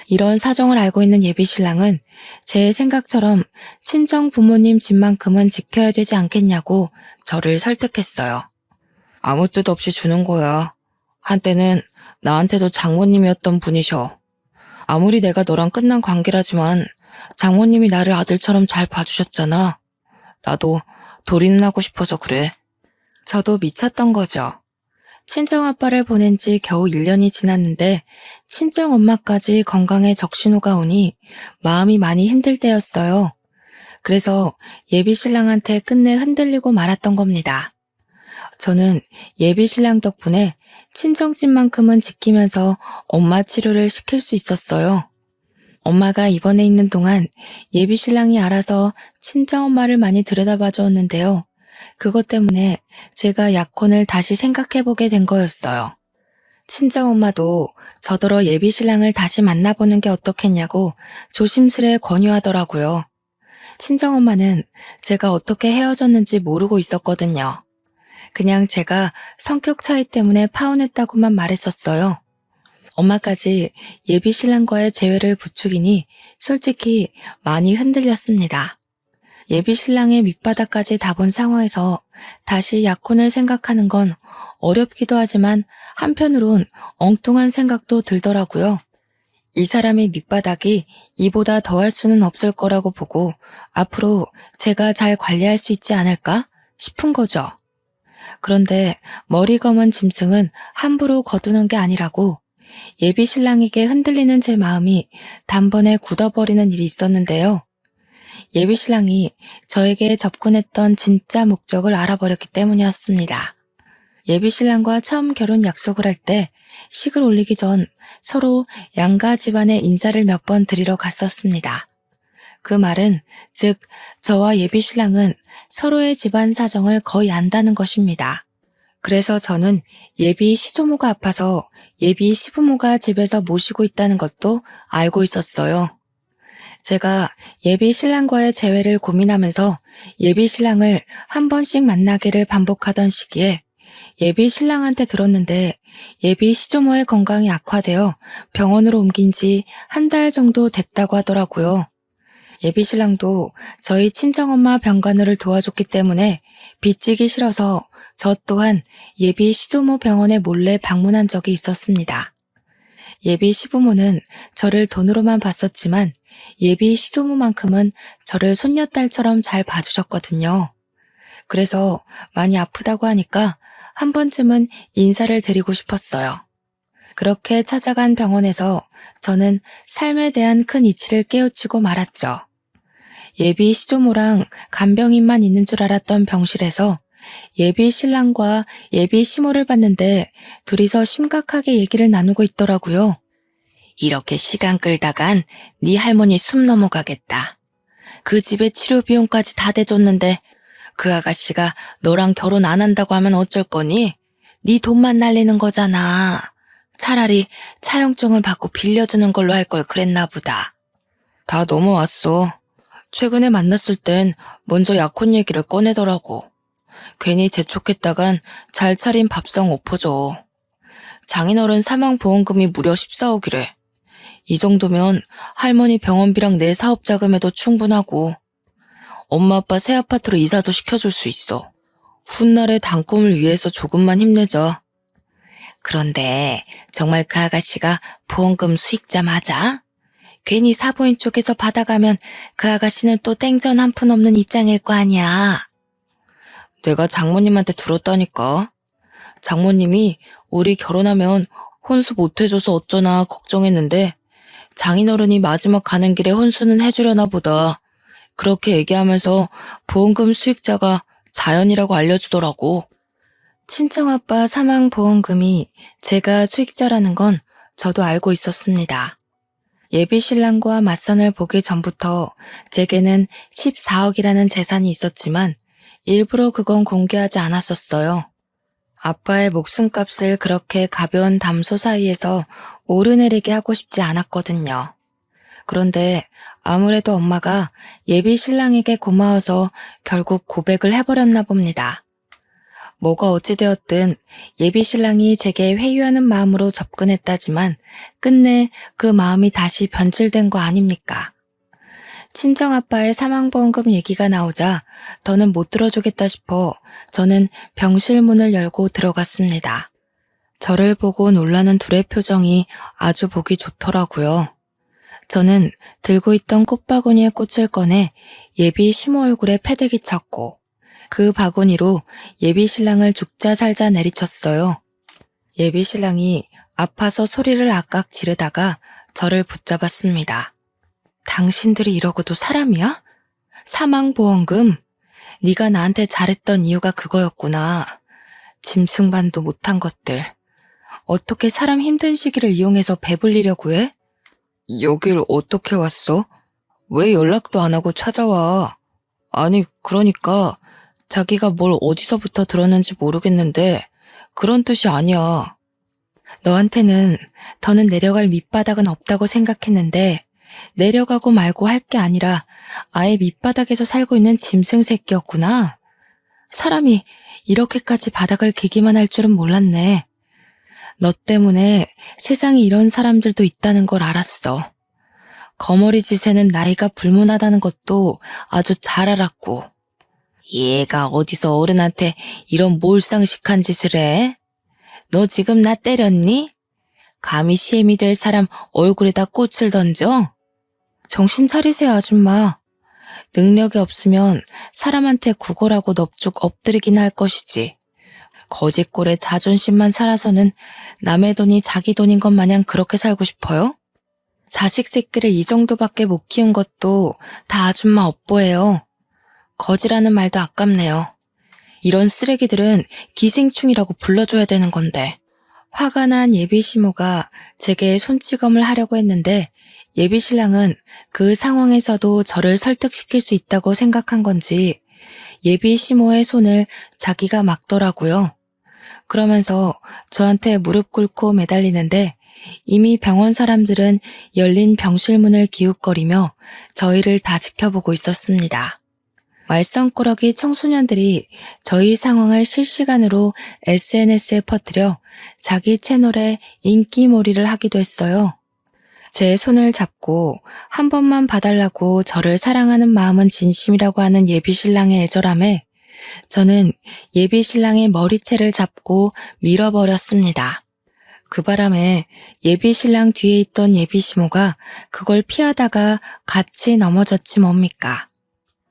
이런 사정을 알고 있는 예비 신랑은 제 생각처럼 친정 부모님 집만큼은 지켜야 되지 않겠냐고 저를 설득했어요. 아무 뜻 없이 주는 거야. 한때는 나한테도 장모님이었던 분이셔. 아무리 내가 너랑 끝난 관계라지만 장모님이 나를 아들처럼 잘 봐주셨잖아. 나도 도리는 하고 싶어서 그래. 저도 미쳤던 거죠. 친정아빠를 보낸 지 겨우 1년이 지났는데 친정엄마까지 건강에 적신호가 오니 마음이 많이 힘들 때였어요. 그래서 예비 신랑한테 끝내 흔들리고 말았던 겁니다. 저는 예비 신랑 덕분에 친정집만큼은 지키면서 엄마 치료를 시킬 수 있었어요. 엄마가 입원해 있는 동안 예비 신랑이 알아서 친정엄마를 많이 들여다봐 줬는데요. 그것 때문에 제가 약혼을 다시 생각해보게 된 거였어요. 친정엄마도 저더러 예비 신랑을 다시 만나보는 게 어떻겠냐고 조심스레 권유하더라고요. 친정엄마는 제가 어떻게 헤어졌는지 모르고 있었거든요. 그냥 제가 성격 차이 때문에 파혼했다고만 말했었어요. 엄마까지 예비 신랑과의 재회를 부추기니 솔직히 많이 흔들렸습니다. 예비 신랑의 밑바닥까지 다 본 상황에서 다시 약혼을 생각하는 건 어렵기도 하지만 한편으론 엉뚱한 생각도 들더라고요. 이 사람의 밑바닥이 이보다 더할 수는 없을 거라고 보고 앞으로 제가 잘 관리할 수 있지 않을까 싶은 거죠. 그런데 머리 검은 짐승은 함부로 거두는 게 아니라고 예비 신랑에게 흔들리는 제 마음이 단번에 굳어버리는 일이 있었는데요. 예비 신랑이 저에게 접근했던 진짜 목적을 알아버렸기 때문이었습니다. 예비 신랑과 처음 결혼 약속을 할 때 식을 올리기 전 서로 양가 집안에 인사를 몇 번 드리러 갔었습니다. 그 말은 즉 저와 예비 신랑은 서로의 집안 사정을 거의 안다는 것입니다. 그래서 저는 예비 시조모가 아파서 예비 시부모가 집에서 모시고 있다는 것도 알고 있었어요. 제가 예비 신랑과의 재회를 고민하면서 예비 신랑을 한 번씩 만나기를 반복하던 시기에 예비 신랑한테 들었는데 예비 시조모의 건강이 악화되어 병원으로 옮긴 지 한 달 정도 됐다고 하더라고요. 예비 신랑도 저희 친정엄마 병간호를 도와줬기 때문에 빚지기 싫어서 저 또한 예비 시조모 병원에 몰래 방문한 적이 있었습니다. 예비 시부모는 저를 돈으로만 봤었지만 예비 시조모만큼은 저를 손녀딸처럼 잘 봐주셨거든요. 그래서 많이 아프다고 하니까 한 번쯤은 인사를 드리고 싶었어요. 그렇게 찾아간 병원에서 저는 삶에 대한 큰 이치를 깨우치고 말았죠. 예비 시조모랑 간병인만 있는 줄 알았던 병실에서 예비 신랑과 예비 시모를 봤는데 둘이서 심각하게 얘기를 나누고 있더라고요. 이렇게 시간 끌다간 네 할머니 숨 넘어가겠다. 그 집에 치료 비용까지 다 대줬는데 그 아가씨가 너랑 결혼 안 한다고 하면 어쩔 거니? 네 돈만 날리는 거잖아. 차라리 차용증을 받고 빌려주는 걸로 할 걸 그랬나 보다. 다 넘어왔어. 최근에 만났을 땐 먼저 약혼 얘기를 꺼내더라고. 괜히 재촉했다간 잘 차린 밥상 엎어져. 장인어른 사망보험금이 무려 14억이래. 이 정도면 할머니 병원비랑 내 사업 자금에도 충분하고 엄마 아빠 새 아파트로 이사도 시켜줄 수 있어. 훗날의 단꿈을 위해서 조금만 힘내자. 그런데 정말 그 아가씨가 보험금 수익자 맞아? 괜히 사보인 쪽에서 받아가면 그 아가씨는 또 땡전 한 푼 없는 입장일 거 아니야. 내가 장모님한테 들었다니까. 장모님이 우리 결혼하면 혼수 못 해줘서 어쩌나 걱정했는데 장인어른이 마지막 가는 길에 혼수는 해주려나 보다. 그렇게 얘기하면서 보험금 수익자가 자연이라고 알려주더라고. 친정아빠 사망보험금이 제가 수익자라는 건 저도 알고 있었습니다. 예비 신랑과 맞선을 보기 전부터 제게는 14억이라는 재산이 있었지만 일부러 그건 공개하지 않았었어요. 아빠의 목숨값을 그렇게 가벼운 담소 사이에서 오르내리게 하고 싶지 않았거든요. 그런데 아무래도 엄마가 예비 신랑에게 고마워서 결국 고백을 해버렸나 봅니다. 뭐가 어찌되었든 예비 신랑이 제게 회유하는 마음으로 접근했다지만 끝내 그 마음이 다시 변질된 거 아닙니까? 친정아빠의 사망보험금 얘기가 나오자 더는 못 들어주겠다 싶어 저는 병실 문을 열고 들어갔습니다. 저를 보고 놀라는 둘의 표정이 아주 보기 좋더라고요. 저는 들고 있던 꽃바구니에 꽃을 꺼내 예비 시모 얼굴에 패대기 쳤고 그 바구니로 예비 신랑을 죽자 살자 내리쳤어요. 예비 신랑이 아파서 소리를 악악 지르다가 저를 붙잡았습니다. 당신들이 이러고도 사람이야? 사망보험금? 네가 나한테 잘했던 이유가 그거였구나. 짐승반도 못한 것들. 어떻게 사람 힘든 시기를 이용해서 배불리려고 해? 여길 어떻게 왔어? 왜 연락도 안 하고 찾아와? 아니, 그러니까 자기가 뭘 어디서부터 들었는지 모르겠는데 그런 뜻이 아니야. 너한테는 더는 내려갈 밑바닥은 없다고 생각했는데 내려가고 말고 할 게 아니라 아예 밑바닥에서 살고 있는 짐승 새끼였구나. 사람이 이렇게까지 바닥을 기기만 할 줄은 몰랐네. 너 때문에 세상에 이런 사람들도 있다는 걸 알았어. 거머리 짓에는 나이가 불문하다는 것도 아주 잘 알았고. 얘가 어디서 어른한테 이런 몰상식한 짓을 해? 너 지금 나 때렸니? 감히 시엠이 될 사람 얼굴에다 꽃을 던져? 정신 차리세요, 아줌마. 능력이 없으면 사람한테 구걸하고 넙죽 엎드리긴 할 것이지. 거짓골에 자존심만 살아서는 남의 돈이 자기 돈인 것 마냥 그렇게 살고 싶어요? 자식 새끼를 이 정도밖에 못 키운 것도 다 아줌마 업보예요. 거지라는 말도 아깝네요. 이런 쓰레기들은 기생충이라고 불러줘야 되는 건데. 화가 난 예비시모가 제게 손찌검을 하려고 했는데 예비신랑은 그 상황에서도 저를 설득시킬 수 있다고 생각한 건지 예비시모의 손을 자기가 막더라고요. 그러면서 저한테 무릎 꿇고 매달리는데 이미 병원 사람들은 열린 병실문을 기웃거리며 저희를 다 지켜보고 있었습니다. 말썽꾸러기 청소년들이 저희 상황을 실시간으로 SNS에 퍼뜨려 자기 채널에 인기몰이를 하기도 했어요. 제 손을 잡고 한 번만 봐달라고 저를 사랑하는 마음은 진심이라고 하는 예비신랑의 애절함에 저는 예비신랑의 머리채를 잡고 밀어버렸습니다. 그 바람에 예비신랑 뒤에 있던 예비시모가 그걸 피하다가 같이 넘어졌지 뭡니까.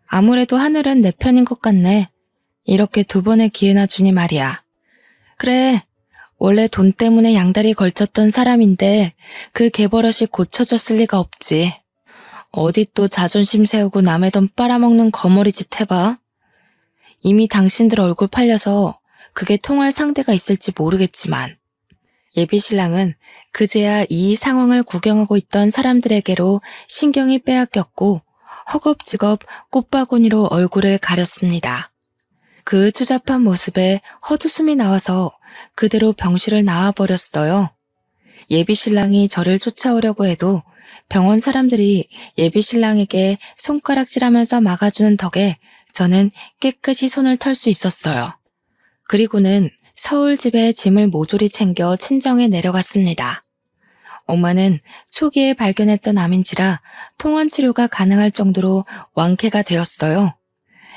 아무래도 하늘은 내 편인 것 같네. 이렇게 두 번의 기회나 주니 말이야. 그래, 원래 돈 때문에 양다리 걸쳤던 사람인데 그 개버릇이 고쳐졌을 리가 없지. 어디 또 자존심 세우고 남의 돈 빨아먹는 거머리짓 해봐. 이미 당신들 얼굴 팔려서 그게 통할 상대가 있을지 모르겠지만 예비신랑은 그제야 이 상황을 구경하고 있던 사람들에게로 신경이 빼앗겼고 허겁지겁 꽃바구니로 얼굴을 가렸습니다. 그 추잡한 모습에 헛웃음이 나와서 그대로 병실을 나와버렸어요. 예비신랑이 저를 쫓아오려고 해도 병원 사람들이 예비신랑에게 손가락질하면서 막아주는 덕에 저는 깨끗이 손을 털 수 있었어요. 그리고는 서울 집에 짐을 모조리 챙겨 친정에 내려갔습니다. 엄마는 초기에 발견했던 암인지라 통원 치료가 가능할 정도로 완쾌가 되었어요.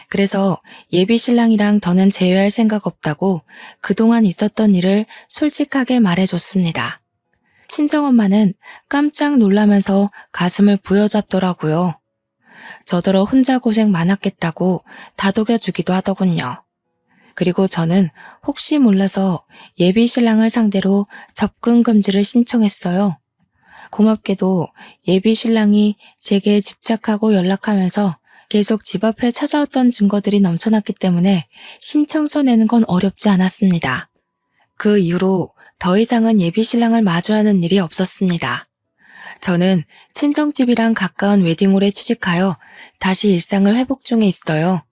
그래서 예비신랑이랑 더는 재회할 생각 없다고 그동안 있었던 일을 솔직하게 말해줬습니다. 친정엄마는 깜짝 놀라면서 가슴을 부여잡더라고요. 저더러 혼자 고생 많았겠다고 다독여주기도 하더군요. 그리고 저는 혹시 몰라서 예비신랑을 상대로 접근 금지를 신청했어요. 고맙게도 예비신랑이 제게 집착하고 연락하면서 계속 집 앞에 찾아왔던 증거들이 넘쳐났기 때문에 신청서 내는 건 어렵지 않았습니다. 그 이후로 더 이상은 예비신랑을 마주하는 일이 없었습니다. 저는 친정집이랑 가까운 웨딩홀에 취직하여 다시 일상을 회복 중에 있어요.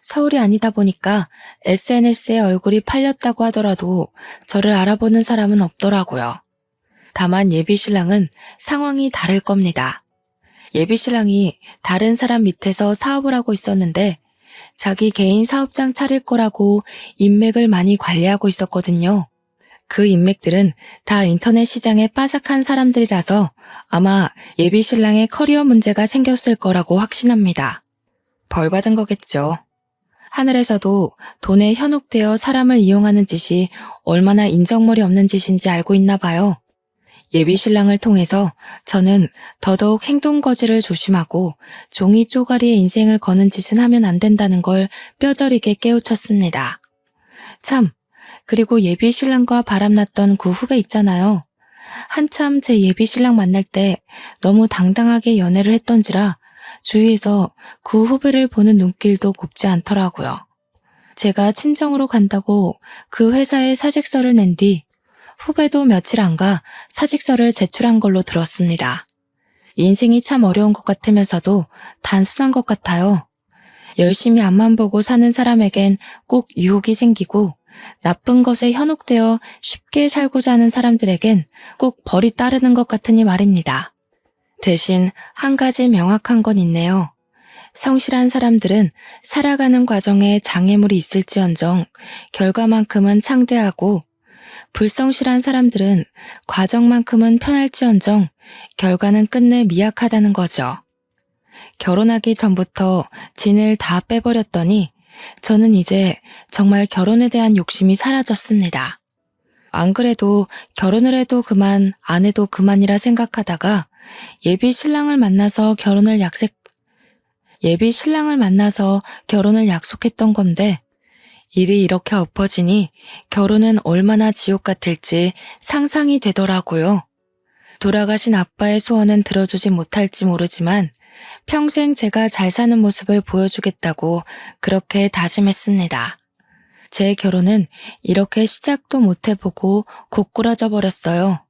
서울이 아니다 보니까 SNS에 얼굴이 팔렸다고 하더라도 저를 알아보는 사람은 없더라고요. 다만 예비신랑은 상황이 다를 겁니다. 예비신랑이 다른 사람 밑에서 사업을 하고 있었는데 자기 개인 사업장 차릴 거라고 인맥을 많이 관리하고 있었거든요. 그 인맥들은 다 인터넷 시장에 빠삭한 사람들이라서 아마 예비신랑의 커리어 문제가 생겼을 거라고 확신합니다. 벌 받은 거겠죠. 하늘에서도 돈에 현혹되어 사람을 이용하는 짓이 얼마나 인정머리 없는 짓인지 알고 있나 봐요. 예비신랑을 통해서 저는 더더욱 행동거지를 조심하고 종이 쪼가리에 인생을 거는 짓은 하면 안 된다는 걸 뼈저리게 깨우쳤습니다. 참, 그리고 예비신랑과 바람났던 그 후배 있잖아요. 한참 제 예비신랑 만날 때 너무 당당하게 연애를 했던지라 주위에서 그 후배를 보는 눈길도 곱지 않더라고요. 제가 친정으로 간다고 그 회사에 사직서를 낸 뒤 후배도 며칠 안 가 사직서를 제출한 걸로 들었습니다. 인생이 참 어려운 것 같으면서도 단순한 것 같아요. 열심히 앞만 보고 사는 사람에겐 꼭 유혹이 생기고 나쁜 것에 현혹되어 쉽게 살고자 하는 사람들에겐 꼭 벌이 따르는 것 같으니 말입니다. 대신 한 가지 명확한 건 있네요. 성실한 사람들은 살아가는 과정에 장애물이 있을지언정 결과만큼은 창대하고, 불성실한 사람들은 과정만큼은 편할지언정 결과는 끝내 미약하다는 거죠. 결혼하기 전부터 진을 다 빼버렸더니 저는 이제 정말 결혼에 대한 욕심이 사라졌습니다. 안 그래도 결혼을 해도 그만, 안 해도 그만이라 생각하다가 예비 신랑을 만나서 결혼을 약속했던 건데, 일이 이렇게 엎어지니 결혼은 얼마나 지옥 같을지 상상이 되더라고요. 돌아가신 아빠의 소원은 들어주지 못할지 모르지만 평생 제가 잘 사는 모습을 보여주겠다고 그렇게 다짐했습니다. 제 결혼은 이렇게 시작도 못 해보고 고꾸라져 버렸어요.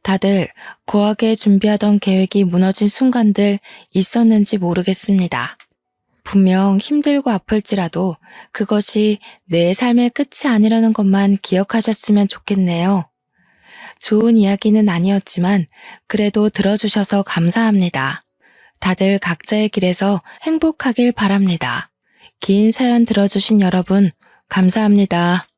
다들 고하게 준비하던 계획이 무너진 순간들 있었는지 모르겠습니다. 분명 힘들고 아플지라도 그것이 내 삶의 끝이 아니라는 것만 기억하셨으면 좋겠네요. 좋은 이야기는 아니었지만 그래도 들어주셔서 감사합니다. 다들 각자의 길에서 행복하길 바랍니다. 긴 사연 들어주신 여러분, 감사합니다.